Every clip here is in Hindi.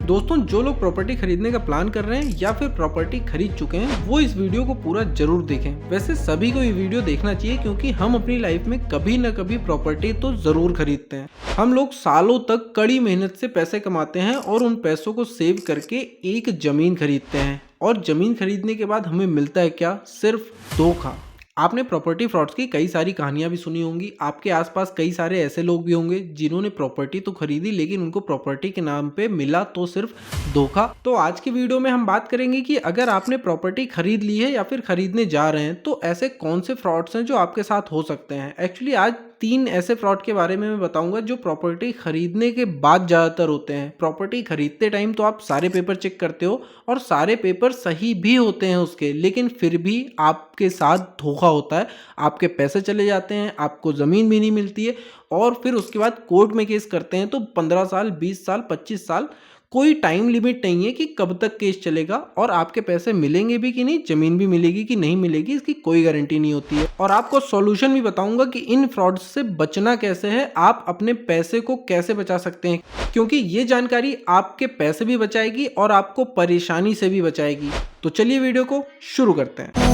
दोस्तों, जो लोग प्रॉपर्टी खरीदने का प्लान कर रहे हैं या फिर प्रॉपर्टी खरीद चुके हैं वो इस वीडियो को पूरा जरूर देखें। वैसे सभी को ये वीडियो देखना चाहिए क्योंकि हम अपनी लाइफ में कभी न कभी प्रॉपर्टी तो जरूर खरीदते हैं। हम लोग सालों तक कड़ी मेहनत से पैसे कमाते हैं और उन पैसों को सेव करके एक जमीन खरीदते हैं और जमीन खरीदने के बाद हमें मिलता है क्या? सिर्फ धोखा। आपने प्रॉपर्टी फ्रॉड्स की कई सारी कहानियां भी सुनी होंगी। आपके आसपास कई सारे ऐसे लोग भी होंगे जिन्होंने प्रॉपर्टी तो खरीदी लेकिन उनको प्रॉपर्टी के नाम पे मिला तो सिर्फ धोखा। तो आज की वीडियो में हम बात करेंगे कि अगर आपने प्रॉपर्टी खरीद ली है या फिर खरीदने जा रहे हैं तो ऐसे कौन से फ्रॉड्स हैं जो आपके साथ हो सकते हैं। एक्चुअली आज 3 ऐसे फ्रॉड के बारे में मैं बताऊंगा जो प्रॉपर्टी खरीदने के बाद ज़्यादातर होते हैं। प्रॉपर्टी खरीदते टाइम तो आप सारे पेपर चेक करते हो और सारे पेपर सही भी होते हैं उसके, लेकिन फिर भी आपके साथ धोखा होता है। आपके पैसे चले जाते हैं, आपको ज़मीन भी नहीं मिलती है और फिर उसके बाद कोर्ट में केस करते हैं तो 15 साल, 20 साल, 25 साल, कोई टाइम लिमिट नहीं है कि कब तक केस चलेगा और आपके पैसे मिलेंगे भी कि नहीं, जमीन भी मिलेगी कि नहीं मिलेगी, इसकी कोई गारंटी नहीं होती है। और आपको सॉल्यूशन भी बताऊंगा कि इन फ्रॉड्स से बचना कैसे है, आप अपने पैसे को कैसे बचा सकते हैं, क्योंकि ये जानकारी आपके पैसे भी बचाएगी और आपको परेशानी से भी बचाएगी। तो चलिए वीडियो को शुरू करते हैं।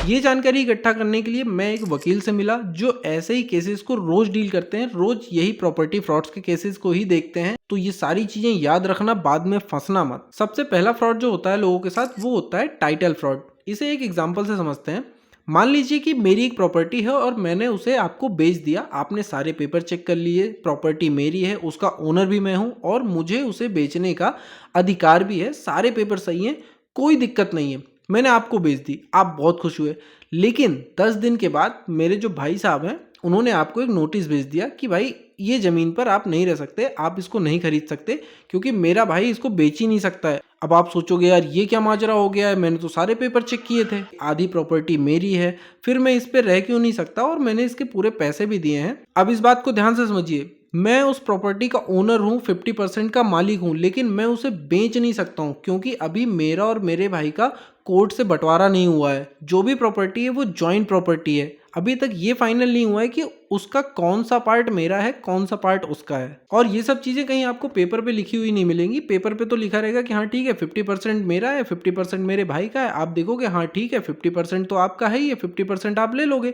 ये जानकारी इकट्ठा करने के लिए मैं एक वकील से मिला जो ऐसे ही केसेस को रोज डील करते हैं, रोज यही प्रॉपर्टी फ्रॉड्स के केसेस को ही देखते हैं। तो ये सारी चीजें याद रखना, बाद में फंसना मत। सबसे पहला फ्रॉड जो होता है लोगों के साथ वो होता है टाइटल फ्रॉड। इसे एक एग्जांपल से समझते हैं। मान लीजिए कि मेरी एक प्रॉपर्टी है और मैंने उसे आपको बेच दिया। आपने सारे पेपर चेक कर लिए, प्रॉपर्टी मेरी है, उसका ओनर भी मैं हूं और मुझे उसे बेचने का अधिकार भी है। सारे पेपर सही हैं, कोई दिक्कत नहीं है। मैंने आपको बेच दी, आप बहुत खुश हुए। लेकिन 10 दिन के बाद मेरे जो भाई साहब हैं उन्होंने आपको एक नोटिस भेज दिया कि भाई ये ज़मीन पर आप नहीं रह सकते, आप इसको नहीं खरीद सकते क्योंकि मेरा भाई इसको बेच ही नहीं सकता है। अब आप सोचोगे यार ये क्या माजरा हो गया है, मैंने तो सारे पेपर चेक किए थे, आधी प्रॉपर्टी मेरी है, फिर मैं इस पर रह क्यों नहीं सकता और मैंने इसके पूरे पैसे भी दिए हैं। अब इस बात को ध्यान से समझिए, मैं उस प्रॉपर्टी का ओनर हूँ, 50% का मालिक हूँ, लेकिन मैं उसे बेच नहीं सकता हूँ क्योंकि अभी मेरा और मेरे भाई का कोर्ट से बंटवारा नहीं हुआ है। जो भी प्रॉपर्टी है वो जॉइंट प्रॉपर्टी है। अभी तक ये फाइनल नहीं हुआ है कि उसका कौन सा पार्ट मेरा है, कौन सा पार्ट उसका है। और ये सब चीज़ें कहीं आपको पेपर पे लिखी हुई नहीं मिलेंगी। पेपर पे तो लिखा रहेगा कि हाँ ठीक है 50% मेरा है, 50% मेरे भाई का है। आप देखोगे हाँ ठीक है 50% तो आपका है ही है, 50% आप ले लोगे।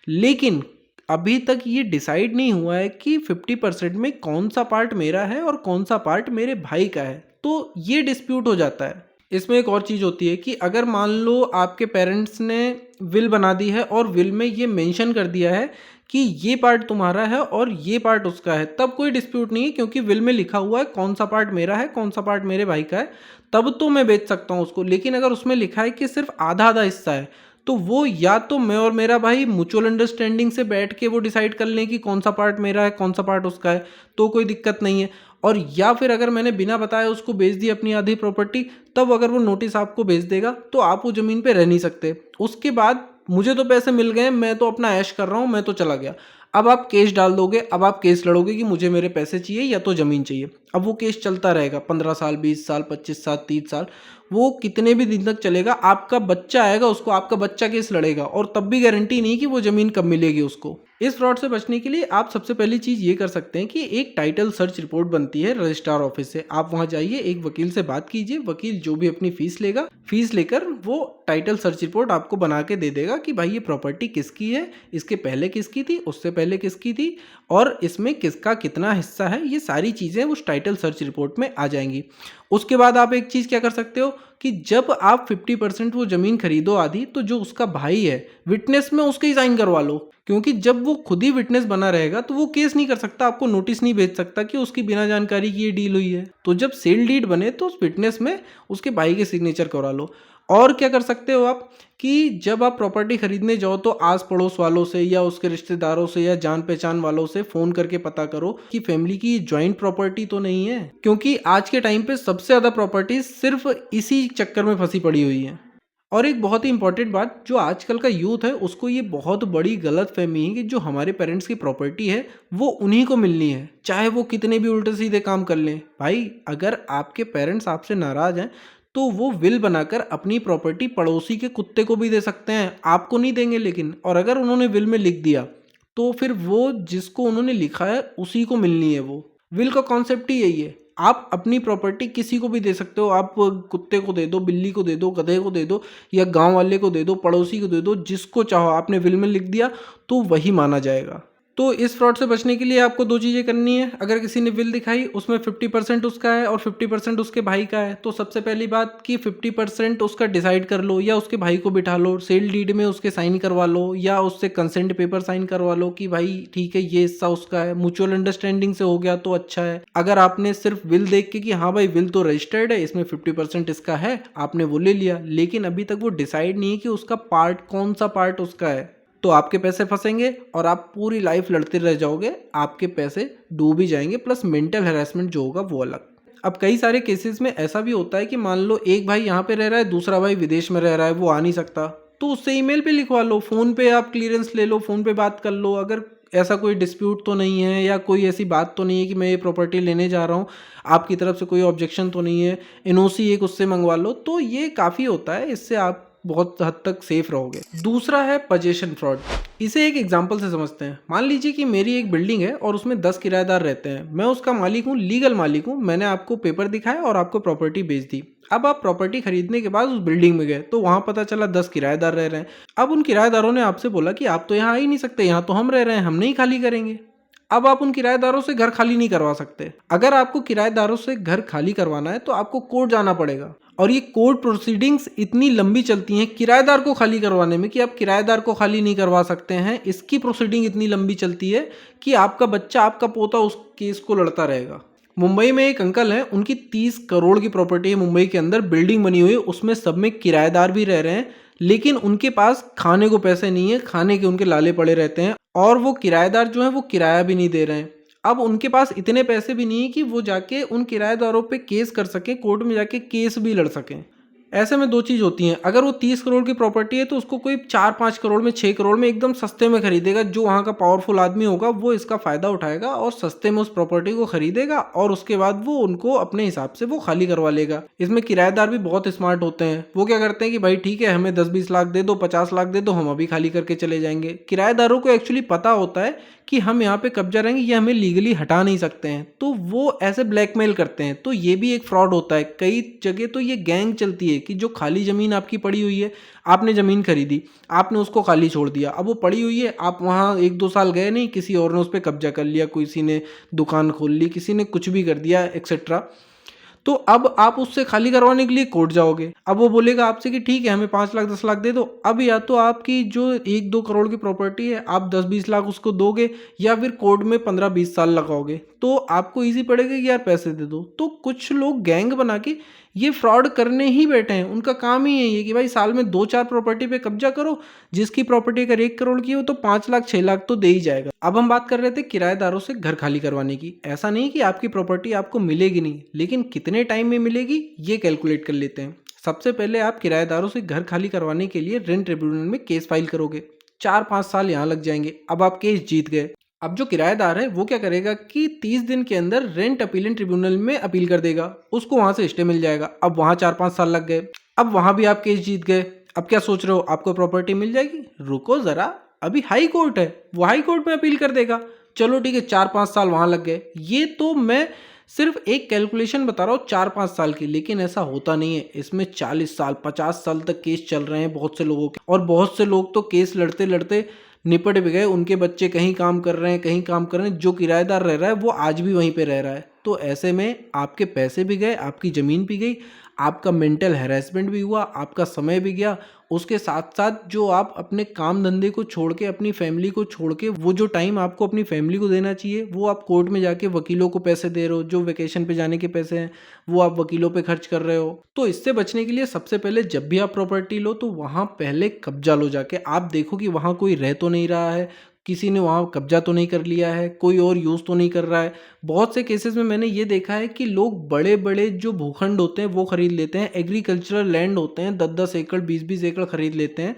लेकिन अभी तक ये डिसाइड नहीं हुआ है कि 50% में कौन सा पार्ट मेरा है और कौन सा पार्ट मेरे भाई का है। तो ये डिस्प्यूट हो जाता है। इसमें एक और चीज़ होती है कि अगर मान लो आपके पेरेंट्स ने विल बना दी है और विल में ये मेंशन कर दिया है कि ये पार्ट तुम्हारा है और ये पार्ट उसका है, तब कोई डिस्प्यूट नहीं है क्योंकि विल में लिखा हुआ है कौन सा पार्ट मेरा है, कौन सा पार्ट मेरे भाई का है, तब तो मैं बेच सकता हूँ उसको। लेकिन अगर उसमें लिखा है कि सिर्फ आधा आधा हिस्सा है तो वो या तो मैं और मेरा भाई म्यूचुअल अंडरस्टैंडिंग से बैठ के वो डिसाइड कर लें कि कौन सा पार्ट मेरा है, कौन सा पार्ट उसका है, तो कोई दिक्कत नहीं है। और या फिर अगर मैंने बिना बताए उसको बेच दी अपनी आधी प्रॉपर्टी, तब अगर वो नोटिस आपको भेज देगा तो आप वो ज़मीन पे रह नहीं सकते। उसके बाद मुझे तो पैसे मिल गए, मैं तो अपना ऐश कर रहा हूँ, मैं तो चला गया। अब आप केस डाल दोगे, अब आप केस लड़ोगे कि मुझे मेरे पैसे चाहिए या तो ज़मीन चाहिए। अब वो केस चलता रहेगा 15 साल, 20 साल, 25 साल, 30 साल, वो कितने भी दिन तक चलेगा। आपका बच्चा आएगा, उसको आपका बच्चा केस लड़ेगा और तब भी गारंटी नहीं कि वो ज़मीन कब मिलेगी उसको। इस फ्रॉड से बचने के लिए आप सबसे पहली चीज़ ये कर सकते हैं कि एक टाइटल सर्च रिपोर्ट बनती है रजिस्ट्रार ऑफिस से। आप वहाँ जाइए, एक वकील से बात कीजिए, वकील जो भी अपनी फीस लेगा, फीस लेकर वो टाइटल सर्च रिपोर्ट आपको बना के दे देगा कि भाई ये प्रॉपर्टी किसकी है, इसके पहले किसकी थी, उससे पहले किसकी थी और इसमें किसका कितना हिस्सा है। ये सारी चीज़ें उस टाइटल सर्च रिपोर्ट में आ जाएंगी। उसके बाद आप एक चीज़ क्या कर सकते हो कि जब आप 50% वो ज़मीन खरीदो आधी, तो जो उसका भाई है विटनेस में उसके ही साइन करवा लो, क्योंकि जब वो खुद ही विटनेस बना रहेगा तो वो केस नहीं कर सकता, आपको नोटिस नहीं भेज सकता कि उसकी बिना जानकारी की ये डील हुई है। तो जब सेल डीड बने तो उस विटनेस में उसके भाई के सिग्नेचर करवा लो। और क्या कर सकते हो आप कि जब आप प्रॉपर्टी खरीदने जाओ तो आस पड़ोस वालों से या उसके रिश्तेदारों से या जान पहचान वालों से फ़ोन करके पता करो कि फैमिली की जॉइंट प्रॉपर्टी तो नहीं है, क्योंकि आज के टाइम पे सबसे ज़्यादा प्रॉपर्टी सिर्फ इसी चक्कर में फंसी पड़ी हुई है। और एक बहुत ही इंपॉर्टेंट बात, जो आजकल का यूथ है उसको ये बहुत बड़ी गलत फहमी है कि जो हमारे पेरेंट्स की प्रॉपर्टी है वो उन्हीं को मिलनी है, चाहे वो कितने भी उल्टे सीधे काम कर लें। भाई अगर आपके पेरेंट्स आपसे नाराज़ हैं तो वो विल बनाकर अपनी प्रॉपर्टी पड़ोसी के कुत्ते को भी दे सकते हैं, आपको नहीं देंगे लेकिन। और अगर उन्होंने विल में लिख दिया तो फिर वो जिसको उन्होंने लिखा है उसी को मिलनी है वो। विल का कॉन्सेप्ट ही यही है। आप अपनी प्रॉपर्टी किसी को भी दे सकते हो, आप कुत्ते को दे दो, बिल्ली को दे दो, गधे को दे दो, या गांव वाले को दे दो, पड़ोसी को दे दो, जिसको चाहो आपने विल में लिख दिया तो वही माना जाएगा। तो इस फ्रॉड से बचने के लिए आपको दो चीज़ें करनी है। अगर किसी ने विल दिखाई उसमें 50% उसका है और 50% उसके भाई का है, तो सबसे पहली बात कि 50% उसका डिसाइड कर लो, या उसके भाई को बिठा लो, सेल डीड में उसके साइन करवा लो, या उससे कंसेंट पेपर साइन करवा लो कि भाई ठीक है ये हिस्सा उसका है। म्यूचुअल अंडरस्टैंडिंग से हो गया तो अच्छा है। अगर आपने सिर्फ विल देख के कि हाँ भाई विल तो रजिस्टर्ड है, इसमें 50% इसका है, आपने वो ले लिया, लेकिन अभी तक वो डिसाइड नहीं है कि उसका पार्ट कौन सा पार्ट उसका है, तो आपके पैसे फंसेंगे और आप पूरी लाइफ लड़ते रह जाओगे, आपके पैसे डूब ही जाएंगे, प्लस मेंटल हैरेसमेंट जो होगा वो अलग। अब कई सारे केसेस में ऐसा भी होता है कि मान लो एक भाई यहाँ पे रह रहा है, दूसरा भाई विदेश में रह रहा है, वो आ नहीं सकता, तो उससे ईमेल पे लिखवा लो, फ़ोन पे आप क्लियरेंस ले लो, फ़ोन पे बात कर लो। अगर ऐसा कोई डिस्प्यूट तो नहीं है या कोई ऐसी बात तो नहीं है कि मैं ये प्रॉपर्टी लेने जा रहा हूँ, आपकी तरफ से कोई ऑब्जेक्शन तो नहीं है, एनओसी एक उससे मंगवा लो, तो ये काफ़ी होता है, इससे आप बहुत हद तक सेफ रहोगे। दूसरा है पजेशन फ्रॉड। इसे एक एग्जांपल से समझते हैं। मान लीजिए कि मेरी एक बिल्डिंग है और उसमें 10 किराएदार रहते हैं, मैं उसका मालिक हूँ, लीगल मालिक हूँ, मैंने आपको पेपर दिखाया और आपको प्रॉपर्टी बेच दी। अब आप प्रॉपर्टी खरीदने के बाद उस बिल्डिंग में गए तो वहां पता चला 10 किराएदार रह रहे हैं। अब उन किराएदारों ने आपसे बोला कि आप तो यहाँ आ ही नहीं सकते, यहाँ तो हम रह रहे हैं, हम नहीं खाली करेंगे। अब आप उन किराएदारों से घर खाली नहीं करवा सकते। अगर आपको किराएदारों से घर खाली करवाना है तो आपको कोर्ट जाना पड़ेगा, और ये कोर्ट प्रोसीडिंग्स इतनी लंबी चलती हैं किराएदार को खाली करवाने में कि आप किराएदार को खाली नहीं करवा सकते हैं। इसकी प्रोसीडिंग इतनी लंबी चलती है कि आपका बच्चा, आपका पोता उस केस को लड़ता रहेगा। मुंबई में एक अंकल हैं, उनकी 30 करोड़ की प्रॉपर्टी है मुंबई के अंदर, बिल्डिंग बनी हुई है, उसमें सब में किराएदार भी रह रहे हैं, लेकिन उनके पास खाने को पैसे नहीं है, खाने के उनके लाले पड़े रहते हैं, और वो किराएदार जो है वो किराया भी नहीं दे रहे हैं। अब उनके पास इतने पैसे भी नहीं है कि वो जाके उन किराएदारों पे केस कर सकें, कोर्ट में जाके केस भी लड़ सकें। ऐसे में दो चीज़ होती हैं, अगर वो 30 करोड़ की प्रॉपर्टी है तो उसको कोई 4-5 करोड़ में, 6 करोड़ में एकदम सस्ते में खरीदेगा। जो वहाँ का पावरफुल आदमी होगा वो इसका फ़ायदा उठाएगा और सस्ते में उस प्रॉपर्टी को खरीदेगा, और उसके बाद वो उनको अपने हिसाब से वो खाली करवा लेगा। इसमें किराएदार भी बहुत स्मार्ट होते हैं। वो क्या करते हैं कि भाई ठीक है, हमें 10-20 लाख दे दो, 50 लाख दे दो, हम अभी खाली करके चले जाएंगे। किराएदारों को एक्चुअली पता होता है कि हम यहाँ पे कब्जा रहेंगे, ये हमें लीगली हटा नहीं सकते हैं, तो वो ऐसे ब्लैकमेल करते हैं। तो ये भी एक फ्रॉड होता है। कई जगह तो ये गैंग चलती है कि जो खाली ज़मीन आपकी पड़ी हुई है, आपने ज़मीन खरीदी, आपने उसको खाली छोड़ दिया, अब वो पड़ी हुई है, आप वहाँ 1-2 साल गए नहीं, किसी और ने उस पर कब्जा कर लिया, किसी ने दुकान खोल ली, किसी ने कुछ भी कर दिया एक्सेट्रा। तो अब आप उससे खाली करवाने के लिए कोर्ट जाओगे। अब वो बोलेगा आपसे कि ठीक है हमें 5 लाख 10 लाख दे दो। अब या तो आपकी जो 1-2 करोड़ की प्रॉपर्टी है आप 10-20 लाख उसको दोगे, या फिर कोर्ट में 15-20 साल लगाओगे, तो आपको ईजी पड़ेगा कि यार पैसे दे दो। तो कुछ लोग गैंग बना के ये फ्रॉड करने ही बैठे हैं। उनका काम ही यही है कि भाई साल में 2-4 प्रॉपर्टी पे कब्जा करो, जिसकी प्रॉपर्टी अगर 1 करोड़ की हो तो 5 लाख 6 लाख तो दे ही जाएगा। अब हम बात कर रहे थे किराएदारों से घर खाली करवाने की। ऐसा नहीं कि आपकी प्रॉपर्टी आपको मिलेगी नहीं, लेकिन कितने टाइम में मिलेगी ये कैलकुलेट कर लेते हैं। सबसे पहले आप किराएदारों से घर खाली करवाने के लिए रेंट ट्रिब्यूनल में केस फाइल करोगे, 4-5 साल यहाँ लग जाएंगे। अब आप केस जीत गए। अब जो किराएदार है वो क्या करेगा कि 30 दिन के अंदर रेंट अपीलेंट ट्रिब्यूनल में अपील कर देगा, उसको वहां से स्टे मिल जाएगा। अब वहां 4-5 साल लग गए, अब वहां भी आप केस जीत गए। अब क्या सोच रहे हो आपको प्रॉपर्टी मिल जाएगी? रुको जरा, अभी हाई कोर्ट है, वो हाई कोर्ट में अपील कर देगा। चलो ठीक है, 4-5 साल वहां लग गए। ये तो मैं सिर्फ एक कैलकुलेशन बता रहा हूँ 4-5 साल की, लेकिन ऐसा होता नहीं है। इसमें 40 साल 50 साल तक केस चल रहे हैं बहुत से लोगों के, और बहुत से लोग तो केस लड़ते लड़ते निपट भी गए। उनके बच्चे कहीं काम कर रहे हैं, कहीं काम कर रहे हैं, जो किराएदार रह रहा है वो आज भी वहीं पे रह रहा है। तो ऐसे में आपके पैसे भी गए, आपकी ज़मीन भी गई, आपका मेंटल हैरेसमेंट भी हुआ, आपका समय भी गया। उसके साथ साथ जो आप अपने काम धंधे को छोड़ के, अपनी फैमिली को छोड़ के, वो जो टाइम आपको अपनी फैमिली को देना चाहिए वो आप कोर्ट में जाके वकीलों को पैसे दे रहे हो। जो वेकेशन पे जाने के पैसे हैं वो आप वकीलों पे खर्च कर रहे हो। तो इससे बचने के लिए सबसे पहले जब भी आप प्रॉपर्टी लो तो वहाँ पहले कब्जा लो जाके। आप देखो कि वहाँ कोई रह तो नहीं रहा है, किसी ने वहाँ कब्जा तो नहीं कर लिया है, कोई और यूज़ तो नहीं कर रहा है। बहुत से केसेस में मैंने ये देखा है कि लोग बड़े बड़े जो भूखंड होते हैं वो खरीद लेते हैं, एग्रीकल्चरल लैंड होते हैं, 10-10 एकड़ 20-20 एकड़ खरीद लेते हैं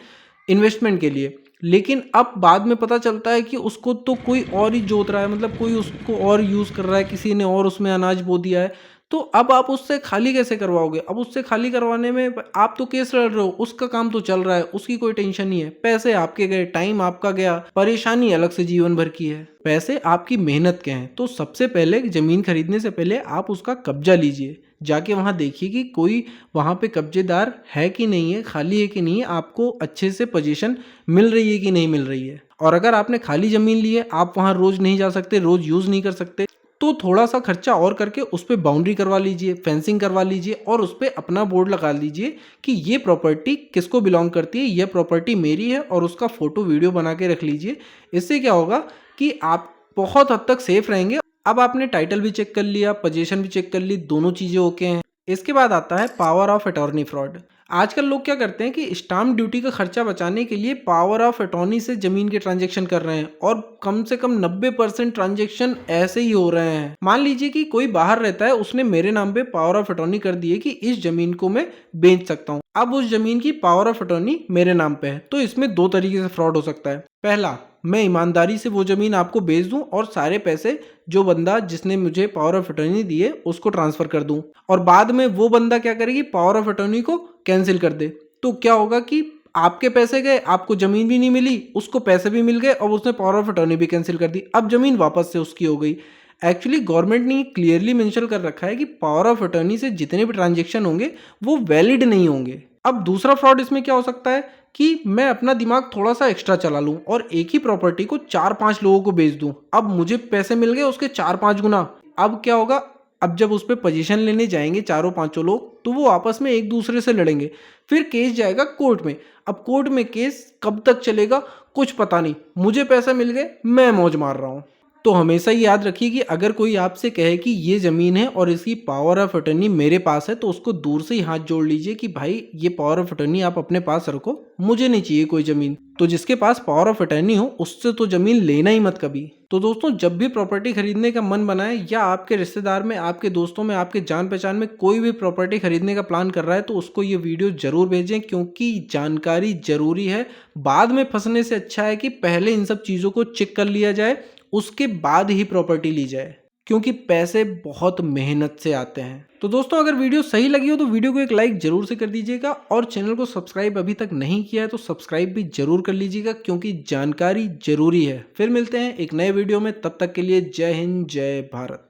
इन्वेस्टमेंट के लिए, लेकिन अब बाद में पता चलता है कि उसको तो कोई और ही जोत रहा है, मतलब कोई उसको और यूज़ कर रहा है, किसी ने और उसमें अनाज बो दिया है। तो अब आप उससे खाली कैसे करवाओगे? अब उससे खाली करवाने में आप तो केस लड़ रहे हो, उसका काम तो चल रहा है, उसकी कोई टेंशन नहीं है। पैसे आपके गए, टाइम आपका गया, परेशानी अलग से जीवन भर की है। पैसे आपकी मेहनत के हैं। तो सबसे पहले ज़मीन खरीदने से पहले आप उसका कब्जा लीजिए। जाके वहाँ देखिए कि कोई वहाँ पे कब्जेदार है कि नहीं है, खाली है कि नहीं है, आपको अच्छे से पोजीशन मिल रही है कि नहीं मिल रही है। और अगर आपने खाली ज़मीन ली है, आप वहाँ रोज़ नहीं जा सकते, रोज़ यूज़ नहीं कर सकते, तो थोड़ा सा खर्चा और करके उस पे बाउंड्री करवा लीजिए, फेंसिंग करवा लीजिए और उस पे अपना बोर्ड लगा लीजिए कि ये प्रॉपर्टी किसको बिलोंग करती है, ये प्रॉपर्टी मेरी है, और उसका फोटो वीडियो बना के रख लीजिए। इससे क्या होगा कि आप बहुत हद तक सेफ रहेंगे। अब आपने टाइटल भी चेक कर लिया, पोजीशन भी चेक कर ली, दोनों चीज़ें ओके हैं। इसके बाद आता है पावर ऑफ अटॉर्नी फ्रॉड। आजकल लोग क्या करते हैं कि स्टाम्प ड्यूटी का खर्चा बचाने के लिए पावर ऑफ अटॉर्नी से ज़मीन के ट्रांजैक्शन कर रहे हैं, और कम से कम 90% ट्रांजैक्शन ऐसे ही हो रहे हैं। मान लीजिए कि कोई बाहर रहता है, उसने मेरे नाम पे पावर ऑफ अटॉर्नी कर दी है कि इस ज़मीन को मैं बेच सकता हूँ। अब उस ज़मीन की पावर ऑफ अटॉर्नी मेरे नाम पे है, तो इसमें दो तरीके से फ्रॉड हो सकता है। पहला, मैं ईमानदारी से वो ज़मीन आपको बेच दूं और सारे पैसे जो बंदा जिसने मुझे पावर ऑफ अटॉर्नी दी है उसको ट्रांसफ़र कर दूं, और बाद में वो बंदा क्या करेगी, पावर ऑफ अटॉर्नी को कैंसिल कर दे। तो क्या होगा कि आपके पैसे गए, आपको ज़मीन भी नहीं मिली, उसको पैसे भी मिल गए, और उसने पावर ऑफ अटॉर्नी भी कैंसिल कर दी। अब ज़मीन वापस से उसकी हो गई। एक्चुअली गवर्नमेंट ने क्लियरली मेंशन कर रखा है कि पावर ऑफ अटॉर्नी से जितने भी ट्रांजेक्शन होंगे वो वैलिड नहीं होंगे। अब दूसरा फ्रॉड इसमें क्या हो सकता है कि मैं अपना दिमाग थोड़ा सा एक्स्ट्रा चला लूं और एक ही प्रॉपर्टी को 4-5 लोगों को बेच दूं। अब मुझे पैसे मिल गए उसके 4-5 गुना। अब क्या होगा, अब जब उस पर पोजीशन लेने जाएंगे चारों पांचों लोग, तो वो आपस में एक दूसरे से लड़ेंगे, फिर केस जाएगा कोर्ट में। अब कोर्ट में केस कब तक चलेगा कुछ पता नहीं, मुझे पैसे मिल गए, मैं मौज मार रहा हूँ। तो हमेशा ही याद रखिए कि अगर कोई आपसे कहे कि ये ज़मीन है और इसकी पावर ऑफ अटर्नी मेरे पास है, तो उसको दूर से ही हाथ जोड़ लीजिए कि भाई ये पावर ऑफ अटर्नी आप अपने पास रखो, मुझे नहीं चाहिए कोई ज़मीन। तो जिसके पास पावर ऑफ अटर्नी हो उससे तो ज़मीन लेना ही मत कभी। तो दोस्तों, जब भी प्रॉपर्टी खरीदने का मन बनाए, या आपके रिश्तेदार में, आपके दोस्तों में, आपके जान पहचान में कोई भी प्रॉपर्टी खरीदने का प्लान कर रहा है, तो उसको ये वीडियो जरूर भेजें, क्योंकि जानकारी जरूरी है। बाद में फंसने से अच्छा है कि पहले इन सब चीज़ों को चेक कर लिया जाए, उसके बाद ही प्रॉपर्टी ली जाए, क्योंकि पैसे बहुत मेहनत से आते हैं। तो दोस्तों, अगर वीडियो सही लगी हो तो वीडियो को एक लाइक जरूर से कर दीजिएगा, और चैनल को सब्सक्राइब अभी तक नहीं किया है तो सब्सक्राइब भी जरूर कर लीजिएगा, क्योंकि जानकारी जरूरी है। फिर मिलते हैं एक नए वीडियो में, तब तक के लिए जय हिंद, जय भारत।